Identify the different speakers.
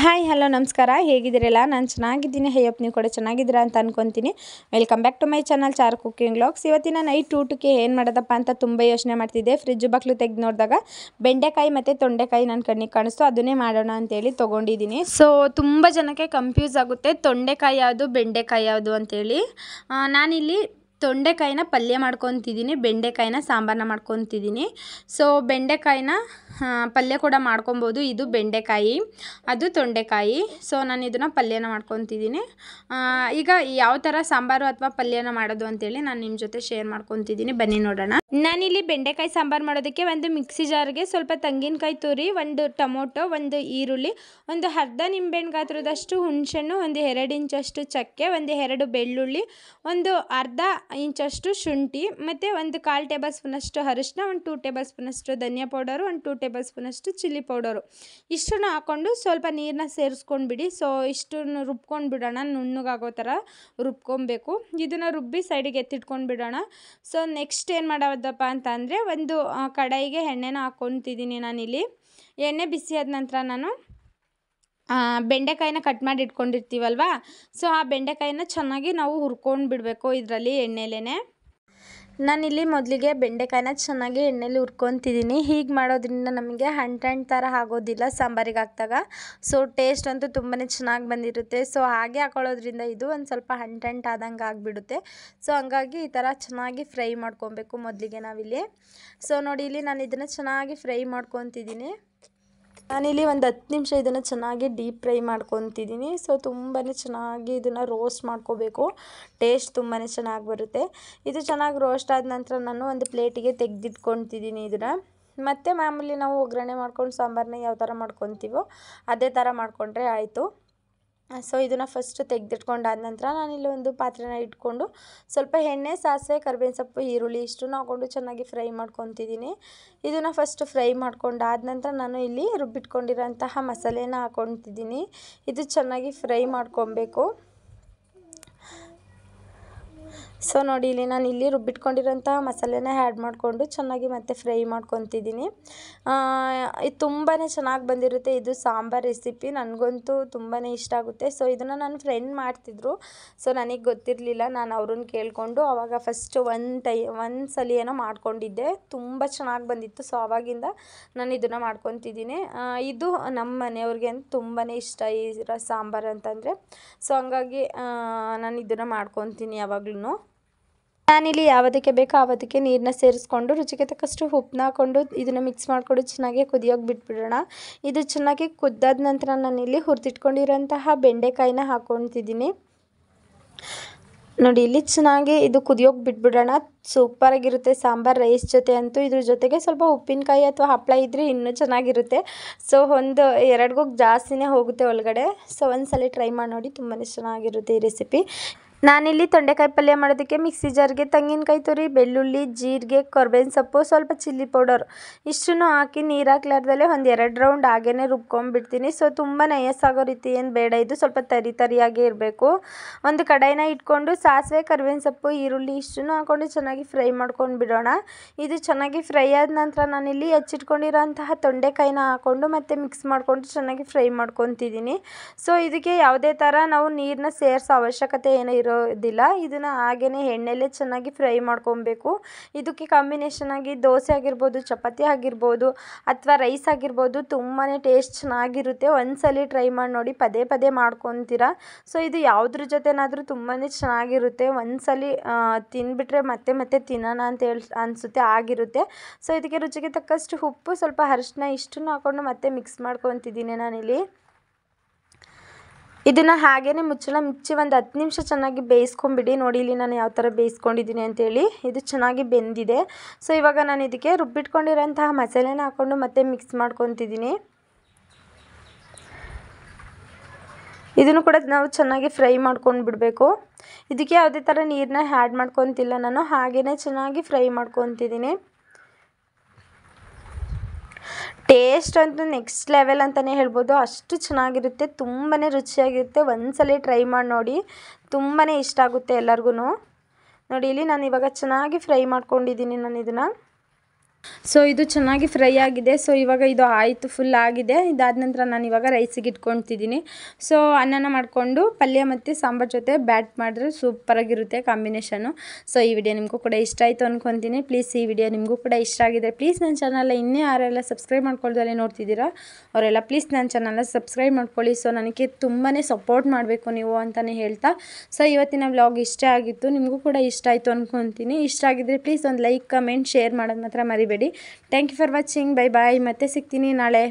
Speaker 1: Hi hello ನಮಸ್ಕಾರ, ಹೇಗಿದ್ದೀರಲ್ಲ? ನಾನು ಚೆನ್ನಾಗಿದ್ದೀನಿ. ಹೇಯಪ್ ನೀವು ಕೂಡ ಚೆನ್ನಾಗಿದ್ದೀರಾ ಅಂತ ಅನ್ಕೊತೀನಿ. Welcome back to my channel Charu cooking vlogs. ಇವತ್ತಿನ ನೈಟ್ ಊಟಕ್ಕೆ ಏನು ಮಾಡೋದಪ್ಪ ಅಂತ ತುಂಬ ಯೋಚನೆ ಮಾಡ್ತಿದ್ದೆ. ಫ್ರಿಜ್ ಬಾಕ್ಲು ತೆಗೆದು ನೋಡಿದಾಗ ಬೆಂಡೆಕಾಯಿ ಮತ್ತು ತೊಂಡೆಕಾಯಿ ನನ್ನ ಕಣ್ಣಿಗೆ ಕಾಣಿಸ್ತು. ಅದನ್ನೇ ಮಾಡೋಣ ಅಂತೇಳಿ ತೊಗೊಂಡಿದ್ದೀನಿ. ಸೊ ತುಂಬ ಜನಕ್ಕೆ ಕನ್ಫ್ಯೂಸ್ ಆಗುತ್ತೆ, ತೊಂಡೆಕಾಯಿ ಯಾವುದು ಬೆಂಡೆಕಾಯಿ ಯಾವುದು ಅಂತೇಳಿ. ನಾನಿಲ್ಲಿ ತೊಂಡೆಕಾಯಿನ ಪಲ್ಯ ಮಾಡ್ಕೊತಿದ್ದೀನಿ, ಬೆಂಡೆಕಾಯಿನ ಸಾಂಬಾರನ್ನ ಮಾಡ್ಕೊತಿದ್ದೀನಿ. ಸೊ ಬೆಂಡೆಕಾಯಿನ ಪಲ್ಯ ಕೂಡ ಮಾಡ್ಕೊಬೋದು. ಇದು ಬೆಂಡೆಕಾಯಿ, ಅದು ತೊಂಡೆಕಾಯಿ. ಸೊ ನಾನು ಇದನ್ನು ಪಲ್ಯನ ಮಾಡ್ಕೊತಿದ್ದೀನಿ. ಈಗ ಯಾವ ಥರ ಸಾಂಬಾರು ಅಥವಾ ಪಲ್ಯನ ಮಾಡೋದು ಅಂತೇಳಿ ನಾನು ನಿಮ್ಮ ಜೊತೆ ಶೇರ್ ಮಾಡ್ಕೊತಿದ್ದೀನಿ. ಬನ್ನಿ ನೋಡೋಣ. ನಾನಿಲ್ಲಿ ಬೆಂಡೆಕಾಯಿ ಸಾಂಬಾರು ಮಾಡೋದಕ್ಕೆ ಒಂದು ಮಿಕ್ಸಿ ಜಾರ್ಗೆ ಸ್ವಲ್ಪ ತೆಂಗಿನಕಾಯಿ ತುರಿ, ಒಂದು ಟೊಮೊಟೊ, ಒಂದು ಈರುಳ್ಳಿ, ಒಂದು ಅರ್ಧ ನಿಂಬೆಹಣ್ಣು ಗಾತ್ರದಷ್ಟು ಹುಣಸೆಹಣ್ಣು, ಒಂದು 2 ಇಂಚಷ್ಟು ಚಕ್ಕೆ, ಒಂದು 2 ಬೆಳ್ಳುಳ್ಳಿ, ಒಂದು ಅರ್ಧ ಇಂಚಷ್ಟು ಶುಂಠಿ, ಮತ್ತು ಒಂದು 1/4 ಟೇಬಲ್ ಸ್ಪೂನಷ್ಟು ಅರಿಶಿನ, ಒಂದು 2 ಟೇಬಲ್ ಸ್ಪೂನಷ್ಟು ಧನಿಯಾ ಪೌಡರು, ಒಂದು 2 ಟೇಬಲ್ ಸ್ಪೂನಷ್ಟು ಚಿಲ್ಲಿ ಪೌಡರು. ಇಷ್ಟನ್ನು ಹಾಕ್ಕೊಂಡು ಸ್ವಲ್ಪ ನೀರನ್ನ ಸೇರಿಸ್ಕೊಂಡ್ಬಿಡಿ. ಸೊ ಇಷ್ಟನ್ನು ರುಬ್ಕೊಂಡು ಬಿಡೋಣ, ನುಣ್ಣಗಾಗೋ ಥರ ರುಬ್ಕೊಬೇಕು. ಇದನ್ನು ರುಬ್ಬಿ ಸೈಡಿಗೆ ಎತ್ತಿಟ್ಕೊಂಡು ಬಿಡೋಣ. ಸೊ ನೆಕ್ಸ್ಟ್ ಏನು ಮಾಡೋದಪ್ಪ ಅಂತ ಅಂದರೆ, ಒಂದು ಕಡಾಯಿಗೆ ಎಣ್ಣೆನ ಹಾಕ್ಕೊತಿದ್ದೀನಿ. ನಾನಿಲ್ಲಿ ಎಣ್ಣೆ ಬಿಸಿ ಆದ ನಂತರ ನಾನು ಬೆಂಡೆಕಾಯಿನ ಕಟ್ ಮಾಡಿ ಇಟ್ಕೊಂಡಿರ್ತೀವಲ್ವ, ಸೊ ಆ ಬೆಂಡೆಕಾಯಿನ ಚೆನ್ನಾಗಿ ನಾವು ಹುರ್ಕೊಂಡು ಬಿಡಬೇಕು ಇದರಲ್ಲಿ ಎಣ್ಣೆಲೇ. ನಾನಿಲ್ಲಿ ಮೊದಲಿಗೆ ಬೆಂಡೆಕಾಯಿನ ಚೆನ್ನಾಗಿ ಎಣ್ಣೆಲಿ ಹುರ್ಕೊತಿದ್ದೀನಿ. ಹೀಗೆ ಮಾಡೋದ್ರಿಂದ ನಮಗೆ ಹಂಟು ಥರ ಆಗೋದಿಲ್ಲ ಸಾಂಬಾರಿಗೆ ಹಾಕಿದಾಗ. ಸೊ ಟೇಸ್ಟ್ ಅಂತೂ ತುಂಬಾ ಚೆನ್ನಾಗಿ ಬಂದಿರುತ್ತೆ. ಸೊ ಹಾಗೆ ಹಾಕೊಳ್ಳೋದ್ರಿಂದ ಇದು ಒಂದು ಸ್ವಲ್ಪ ಹಂಟು ಆದಂಗೆ ಆಗಿಬಿಡುತ್ತೆ. ಸೊ ಹಂಗಾಗಿ ಈ ಥರ ಚೆನ್ನಾಗಿ ಫ್ರೈ ಮಾಡ್ಕೊಬೇಕು ಮೊದಲಿಗೆ ನಾವಿಲ್ಲಿ. ಸೊ ನೋಡಿ, ಇಲ್ಲಿ ನಾನು ಇದನ್ನು ಚೆನ್ನಾಗಿ ಫ್ರೈ ಮಾಡ್ಕೊತಿದ್ದೀನಿ. ನಾನಿಲ್ಲಿ ಒಂದು 10 ನಿಮಿಷ ಇದನ್ನು ಚೆನ್ನಾಗಿ ಡೀಪ್ ಫ್ರೈ ಮಾಡ್ಕೊತಿದ್ದೀನಿ. ಸೊ ತುಂಬಾ ಚೆನ್ನಾಗಿ ಇದನ್ನು ರೋಸ್ಟ್ ಮಾಡ್ಕೋಬೇಕು, ಟೇಸ್ಟ್ ತುಂಬಾ ಚೆನ್ನಾಗಿ ಬರುತ್ತೆ. ಇದು ಚೆನ್ನಾಗಿ ರೋಸ್ಟ್ ಆದ ನಂತರ ನಾನು ಒಂದು ಪ್ಲೇಟಿಗೆ ತೆಗೆದಿಟ್ಕೊತಿದ್ದೀನಿ ಇದನ್ನು. ಮತ್ತು ಮಾಮೂಲಿ ನಾವು ಒಗ್ಗರಣೆ ಮಾಡ್ಕೊಂಡು ಸಾಂಬಾರನ್ನ ಯಾವ ಥರ ಮಾಡ್ಕೊತೀವೋ ಅದೇ ಥರ ಮಾಡಿಕೊಂಡ್ರೆ ಆಯಿತು. ಸೊ ಇದನ್ನು ಫಸ್ಟು ತೆಗೆದಿಟ್ಕೊಂಡಾದ ನಂತರ ನಾನಿಲ್ಲಿ ಒಂದು ಪಾತ್ರೆನ ಇಟ್ಕೊಂಡು ಸ್ವಲ್ಪ ಎಣ್ಣೆ, ಸಾಸಿವೆ, ಕರಿಬೇವಿನ ಸೊಪ್ಪು, ಈರುಳ್ಳಿ ಇಷ್ಟನ್ನು ಹಾಕ್ಕೊಂಡು ಚೆನ್ನಾಗಿ ಫ್ರೈ ಮಾಡ್ಕೊತಿದ್ದೀನಿ. ಇದನ್ನು ಫಸ್ಟು ಫ್ರೈ ಮಾಡ್ಕೊಂಡಾದ ನಂತರ ನಾನು ಇಲ್ಲಿ ರುಬ್ಬಿಟ್ಕೊಂಡಿರೋಂತಹ ಮಸಾಲೆನ ಹಾಕ್ಕೊತಿದ್ದೀನಿ. ಇದು ಚೆನ್ನಾಗಿ ಫ್ರೈ ಮಾಡ್ಕೊಬೇಕು. ಸೊ ನೋಡಿ, ಇಲ್ಲಿ ನಾನು ಇಲ್ಲಿ ರುಬ್ಬಿಟ್ಕೊಂಡಿರೋಂತಹ ಮಸಾಲೆನ ಆ್ಯಡ್ ಮಾಡಿಕೊಂಡು ಚೆನ್ನಾಗಿ ಮತ್ತೆ ಫ್ರೈ ಮಾಡ್ಕೊತಿದ್ದೀನಿ. ಇದು ತುಂಬಾ ಚೆನ್ನಾಗಿ ಬಂದಿರುತ್ತೆ. ಇದು ಸಾಂಬಾರು ರೆಸಿಪಿ ನನಗಂತೂ ತುಂಬಾ ಇಷ್ಟ ಆಗುತ್ತೆ. ಸೊ ಇದನ್ನು ನನ್ನ ಫ್ರೆಂಡ್ ಮಾಡ್ತಿದ್ರು. ಸೊ ನನಗೆ ಗೊತ್ತಿರಲಿಲ್ಲ, ನಾನು ಅವ್ರನ್ನ ಕೇಳಿಕೊಂಡು ಆವಾಗ ಫಸ್ಟ್ ಒಂದು ಸಲ ಏನೋ ಮಾಡ್ಕೊಂಡಿದ್ದೆ, ತುಂಬ ಚೆನ್ನಾಗಿ ಬಂದಿತ್ತು. ಸೊ ಆವಾಗಿಂದ ನಾನು ಇದನ್ನು ಮಾಡ್ಕೊತಿದ್ದೀನಿ. ಇದು ನಮ್ಮ ಮನೆಯವ್ರಿಗೆ ಅಂತ ತುಂಬಾ ಇಷ್ಟ ಈ ಸಾಂಬಾರು ಅಂತಂದರೆ. ಸೊ ಹಂಗಾಗಿ ನಾನು ಇದನ್ನು ಮಾಡ್ಕೊತೀನಿ ಯಾವಾಗ್ಲೂ. ನಾನಿಲ್ಲಿ ಯಾವುದಕ್ಕೆ ಬೇಕೋ ಆವದಕ್ಕೆ ನೀರನ್ನ ಸೇರಿಸ್ಕೊಂಡು ರುಚಿಗೆ ತಕ್ಕಷ್ಟು ಉಪ್ಪನ್ನ ಹಾಕ್ಕೊಂಡು ಇದನ್ನು ಮಿಕ್ಸ್ ಮಾಡಿಕೊಂಡು ಚೆನ್ನಾಗಿ ಕುದಿಯೋಕೆ ಬಿಟ್ಬಿಡೋಣ. ಇದು ಚೆನ್ನಾಗಿ ಕುದ್ದಾದ ನಂತರ ನಾನಿಲ್ಲಿ ಹುರಿದಿಟ್ಕೊಂಡಿರೋಂತಹ ಬೆಂಡೆಕಾಯಿನ ಹಾಕ್ಕೊತಿದ್ದೀನಿ. ನೋಡಿ, ಇಲ್ಲಿ ಚೆನ್ನಾಗಿ ಇದು ಕುದಿಯೋಕೆ ಬಿಟ್ಬಿಡೋಣ. ಸೂಪರಾಗಿರುತ್ತೆ ಸಾಂಬಾರು ರೈಸ್ ಜೊತೆ ಅಂತೂ. ಇದ್ರ ಜೊತೆಗೆ ಸ್ವಲ್ಪ ಉಪ್ಪಿನಕಾಯಿ ಅಥವಾ ಹಪ್ಪಳ ಇದ್ದರೆ ಇನ್ನೂ ಚೆನ್ನಾಗಿರುತ್ತೆ. ಸೊ ಒಂದು 2 ಗುಗ್ ಜಾಸ್ತಿನೇ ಹೋಗುತ್ತೆ ಒಳಗಡೆ. ಸೊ ಒಂದು ಸಲ ಟ್ರೈ ಮಾಡಿ ನೋಡಿ, ತುಂಬಾ ಚೆನ್ನಾಗಿರುತ್ತೆ ಈ ರೆಸಿಪಿ. ನಾನಿಲ್ಲಿ ತೊಂಡೆಕಾಯಿ ಪಲ್ಯ ಮಾಡೋದಕ್ಕೆ ಮಿಕ್ಸಿ ಜಾರ್ಗೆ ತೆಂಗಿನಕಾಯಿ ತುರಿ, ಬೆಳ್ಳುಳ್ಳಿ, ಜೀರಿಗೆ, ಕರ್ಬೇವಿನ ಸೊಪ್ಪು, ಸ್ವಲ್ಪ ಚಿಲ್ಲಿ ಪೌಡರ್ ಇಷ್ಟನ್ನು ಹಾಕಿ ನೀರು ಹಾಕ್ಲಾರ್ದಲ್ಲೇ ಒಂದು 2 ರೌಂಡ್ ಹಾಗೇ ರುಬ್ಕೊಂಡ್ಬಿಡ್ತೀನಿ. ಸೊ ತುಂಬ ನಯಸ್ಸಾಗೋ ರೀತಿ ಏನು ಬೇಡ, ಇದು ಸ್ವಲ್ಪ ತರಿಯಾಗೇ ಇರಬೇಕು. ಒಂದು ಕಡಾಯಿನ ಇಟ್ಕೊಂಡು ಸಾಸಿವೆ, ಕರ್ಬೇವಿನ ಸೊಪ್ಪು, ಈರುಳ್ಳಿ ಇಷ್ಟನ್ನು ಹಾಕ್ಕೊಂಡು ಚೆನ್ನಾಗಿ ಫ್ರೈ ಮಾಡ್ಕೊಂಡು ಬಿಡೋಣ. ಇದು ಚೆನ್ನಾಗಿ ಫ್ರೈ ಆದ ನಂತರ ನಾನಿಲ್ಲಿ ಹೆಚ್ಚಿಟ್ಕೊಂಡಿರೋಂತಹ ತೊಂಡೆಕಾಯಿನ ಹಾಕ್ಕೊಂಡು ಮತ್ತೆ ಮಿಕ್ಸ್ ಮಾಡಿಕೊಂಡು ಚೆನ್ನಾಗಿ ಫ್ರೈ ಮಾಡ್ಕೊತಿದ್ದೀನಿ. ಸೊ ಇದಕ್ಕೆ ಯಾವುದೇ ಥರ ನಾವು ನೀರನ್ನ ಸೇರಿಸೋ ಅವಶ್ಯಕತೆ ಏನೂ ಇರೋದಿಲ್ಲ. ಇದನ್ನು ಹಾಗೇ ಎಣ್ಣೆಲೇ ಚೆನ್ನಾಗಿ ಫ್ರೈ ಮಾಡ್ಕೊಬೇಕು. ಇದಕ್ಕೆ ಕಾಂಬಿನೇಷನ್ ಆಗಿ ದೋಸೆ ಆಗಿರ್ಬೋದು, ಚಪಾತಿ ಆಗಿರ್ಬೋದು, ಅಥವಾ ರೈಸ್ ಆಗಿರ್ಬೋದು, ತುಂಬಾ ಟೇಸ್ಟ್ ಚೆನ್ನಾಗಿರುತ್ತೆ. ಒಂದ್ಸಲಿ ಟ್ರೈ ಮಾಡಿ ನೋಡಿ, ಪದೇ ಪದೇ ಮಾಡ್ಕೊತೀರಾ. ಸೊ ಇದು ಯಾವುದ್ರ ಜೊತೆನಾದರೂ ತುಂಬಾ ಚೆನ್ನಾಗಿರುತ್ತೆ. ಒಂದ್ಸಲಿ ತಿಂದ್ಬಿಟ್ರೆ ಮತ್ತೆ ಮತ್ತೆ ತಿನ್ನೋಣ ಅಂತ ಅನಿಸುತ್ತೆ ಆಗಿರುತ್ತೆ. ಸೊ ಇದಕ್ಕೆ ರುಚಿಗೆ ತಕ್ಕಷ್ಟು ಉಪ್ಪು, ಸ್ವಲ್ಪ ಅರಿಶಿನ ಇಷ್ಟನ್ನು ಹಾಕ್ಕೊಂಡು ಮತ್ತೆ ಮಿಕ್ಸ್ ಮಾಡ್ಕೊತಿದ್ದೀನಿ ನಾನಿಲ್ಲಿ. ಇದನ್ನು ಹಾಗೇ ಮುಚ್ಚಳ ಮುಚ್ಚಿ ಒಂದು 10 ನಿಮಿಷ ಚೆನ್ನಾಗಿ ಬೇಯಿಸ್ಕೊಂಬಿಡಿ. ನೋಡಿ ಇಲ್ಲಿ ನಾನು ಯಾವ ಥರ ಬೇಯಿಸ್ಕೊಂಡಿದ್ದೀನಿ ಅಂತೇಳಿ. ಇದು ಚೆನ್ನಾಗಿ ಬೆಂದಿದೆ. ಸೊ ಇವಾಗ ನಾನು ಇದಕ್ಕೆ ರುಬ್ಬಿಟ್ಕೊಂಡಿರೋಂತಹ ಮಸಾಲೆನ ಹಾಕ್ಕೊಂಡು ಮತ್ತೆ ಮಿಕ್ಸ್ ಮಾಡ್ಕೊತಿದ್ದೀನಿ. ಇದನ್ನು ಕೂಡ ನಾವು ಚೆನ್ನಾಗಿ ಫ್ರೈ ಮಾಡ್ಕೊಂಡು ಬಿಡಬೇಕು. ಇದಕ್ಕೆ ಯಾವುದೇ ಥರ ನೀರನ್ನ ಆ್ಯಡ್ ಮಾಡ್ಕೊತಿಲ್ಲ ನಾನು, ಹಾಗೇ ಚೆನ್ನಾಗಿ ಫ್ರೈ ಮಾಡ್ಕೊತಿದ್ದೀನಿ. ಟೇಸ್ಟ್ ಅಂತೂ ನೆಕ್ಸ್ಟ್ ಲೆವೆಲ್ ಅಂತಲೇ ಹೇಳ್ಬೋದು, ಅಷ್ಟು ಚೆನ್ನಾಗಿರುತ್ತೆ, ತುಂಬಾ ರುಚಿಯಾಗಿರುತ್ತೆ. ಒಂದ್ಸಲ ಟ್ರೈ ಮಾಡಿ ನೋಡಿ, ತುಂಬಾ ಇಷ್ಟ ಆಗುತ್ತೆ ಎಲ್ಲರಿಗೂ. ನೋಡಿ ಇಲ್ಲಿ ನಾನು ಇವಾಗ ಚೆನ್ನಾಗಿ ಫ್ರೈ ಮಾಡ್ಕೊಂಡಿದ್ದೀನಿ ನಾನು ಇದನ್ನು. ಸೊ ಇದು ಚೆನ್ನಾಗಿ ಫ್ರೈ ಆಗಿದೆ. ಸೊ ಇವಾಗ ಇದು ಆಯಿತು, ಫುಲ್ ಆಗಿದೆ. ಇದಾದ ನಂತರ ನಾನು ಇವಾಗ ರೈಸಿಗೆ ಇಟ್ಕೊಳ್ತಿದ್ದೀನಿ. ಸೊ ಅನ್ನನ ಮಾಡಿಕೊಂಡು ಪಲ್ಯ ಮತ್ತು ಸಾಂಬಾರು ಜೊತೆ ಬ್ಯಾಟ್ ಮಾಡಿದ್ರೆ ಸೂಪರಾಗಿರುತ್ತೆ ಕಾಂಬಿನೇಷನು. ಸೊ ಈ ವಿಡಿಯೋ ನಿಮಗೂ ಕೂಡ ಇಷ್ಟ ಆಯಿತು ಅಂದ್ಕೊತೀನಿ. ಪ್ಲೀಸ್ ಈ ವಿಡಿಯೋ ನಿಮಗೂ ಕೂಡ ಇಷ್ಟ ಆಗಿದೆ, ಪ್ಲೀಸ್ ನನ್ನ ಚಾನಲ್ನ ಇನ್ನೇ ಯಾರೆಲ್ಲ ಸಬ್ಸ್ಕ್ರೈಬ್ ಮಾಡ್ಕೊಳ್ದಲ್ಲೇ ನೋಡ್ತಿದ್ದೀರಾ ಅವರೆಲ್ಲ ಪ್ಲೀಸ್ ನನ್ನ ಚಾನಲ್ನ ಸಬ್ಸ್ಕ್ರೈಬ್ ಮಾಡ್ಕೊಳ್ಳಿ. ಸೊ ನನಗೆ ತುಂಬಾ ಸಪೋರ್ಟ್ ಮಾಡಬೇಕು ನೀವು ಅಂತಲೇ ಹೇಳ್ತಾ, ಸೊ ಇವತ್ತಿನ ವ್ಲಾಗ್ ಇಷ್ಟ ಆಗಿತ್ತು, ನಿಮಗೂ ಕೂಡ ಇಷ್ಟ ಆಯಿತು ಅಂದ್ಕೊತೀನಿ. ಇಷ್ಟ ಆಗಿದ್ರೆ ಪ್ಲೀಸ್ ಒಂದು ಲೈಕ್, ಕಮೆಂಟ್, ಶೇರ್ ಮಾಡೋದು ಮಾತ್ರ ಮರಿಬೇಡಿ. Thank you for watching. Bye bye. ಮತ್ತೆ ಸಿಗ್ತೀನಿ ನಾಳೆ.